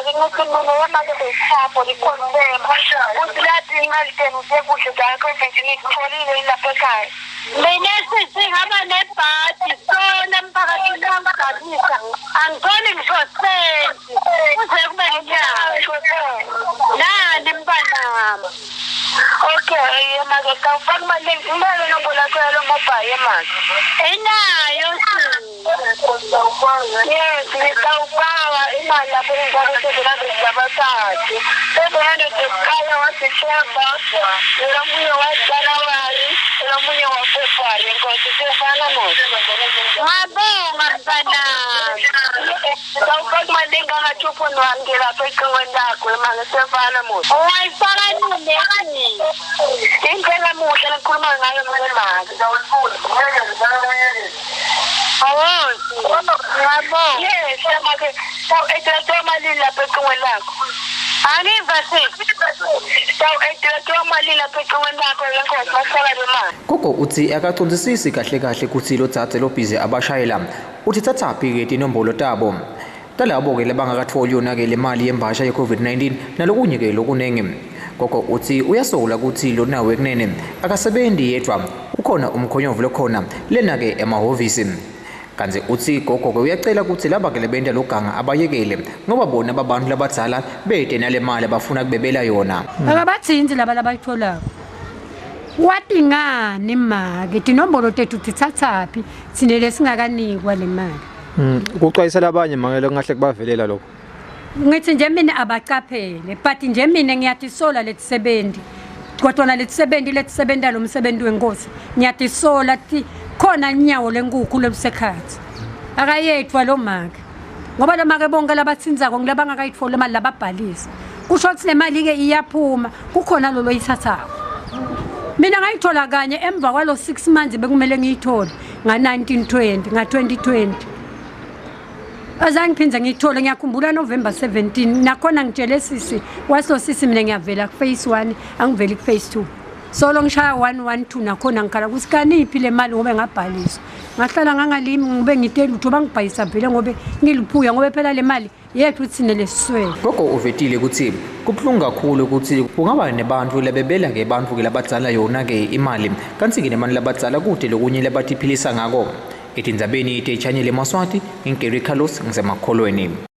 ke ngokunono manje besapho likhonzema ukuthi lathi ingalitheni usekuhle zakho manje ngikutholile lapha ekhaya mina singaba nebhadi sona mphakathi ngamgabisa angitholi ngisho senzi kuze kube nginyasho nani mbanami okay manje kawufaka imali imali nombola kwelo mobile manje enayo yes ngitawubawa imali lapho ngizakuthola ngabathathu sebehande ekhaya wasisheba lomunye wa January lomunye wa February inkosi sefana manje ngabonga mntanami kawufaka imali ngakathupho nwangela lapha eqingweni lakho manje sefana manje owayifaka nini indlela muhle ngikhuluma ngayo manje ngiyabonga yes manje ethatha imali lapha eqingweni lakho angiva ethatha imali lapha eqingweni lakho lenkosi masifaka le mali gogo uthi akacondzisisi kahle kahle ukuthi lo dzadze lo busy abashayela uthi thathaphi ke inombolo tabo talabo ke labangakatholi yona ke le mali yembasha ye COVID-19 nalokunye ke lokunenge gogo uthi uyasola ukuthi lo nawe kunene akasebenzi yedwa ukhona umkhonyovu lokhona lena ke emahovisi kanti uthi gogo ke uyacela ukuthi laba ke lebenda loganga abayekele ngoba bona babantu labadzala bede nale mali abafuna kubebela yona akabathinzi laba labayitholako wathi ngani make tinombolo tethu tithathaphi sine lesingakanikwa le mali ukuxwayisa labanye mangelo ngahle kubavelela lokho ngithi nje mina abacaphele but nje mina ngiyatisola letisebenzi kodwa letisebenza lo msebenzi wenkosi ngiyatisola khona inyawo lenkukhu lebusekhathi akayethwa lo maka ngoba lo maka bonke labathinzako ngilabangakayithola imali lababhalisa kusho ukuthi le mali ke iyaphuma kukhona lo loyithathako mina ngayithola kanye emva kwalo 6 months bekumele ngiyithole nga1920 nga2020 azange phindze ngiyithole ngiyakhumbula November 17 nakhona ngitshele sisi wasilo sisi mina ngiyavela ku phase 1 angiveli ku phase 2 solo ngishaya 112 nakhona ngikhala kusikaniphi le mali ngobe ngabhaliswa ngahlala ngangalimi ngibe ngitela ukuthi bangibhayisa vele ngobe ngiliphuya ngobe phela le mali yethu uthine lesiswele gogo uvetile ukuthi kubhlungu kakhulu ukuthi kungaba nebantu lebebela ke abantu ke labadzala yona ke imali kanti ke nemali labadzala kude lokunye labatiphilisa ngako etindzabeni ite channel eMaswati ngingeri Carlos ngisemakholweni